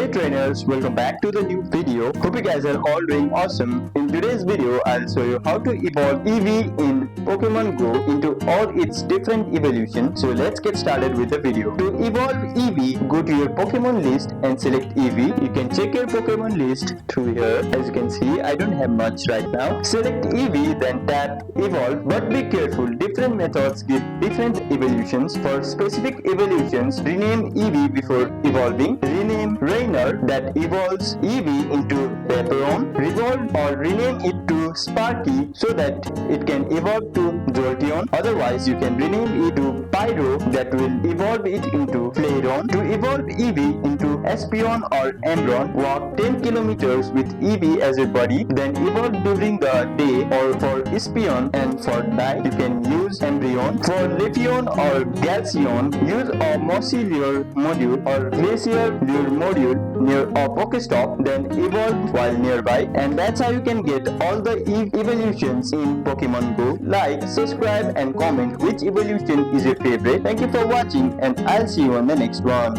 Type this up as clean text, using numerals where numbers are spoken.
Hey trainers, welcome back to the new video. Hope you guys are all doing awesome. In today's video, I'll show you how to evolve Eevee in Pokemon Go into all its different evolutions. So let's get started with the video. To evolve Eevee, go to your Pokemon list and select Eevee. You can check your Pokemon list through here. As you can see, I don't have much right now. Select Eevee, then tap evolve, but be careful. Different methods give different evolutions. For specific evolutions, rename Eevee before evolving. Rename Rainer, that evolves Eevee into Vaporeon. Revolve or rename it to Sparky so that it can evolve to Jolteon. Otherwise, you can rename it to Pyro, that will evolve it into Flareon. To evolve Eevee into Espeon or Emron, walk 10 kilometers with Eevee as a body, then evolve during the day. Or for Espeon and for night, you can use Embryon. For Leafeon or Galceon, use a Mossy Lure module or Glacier Lure module near a Pokestop, then evolve while nearby. And that's how you can get all the evolutions in Pokemon Go. Like, subscribe and comment which evolution is your favorite. Thank you for watching and I'll see you on the next one.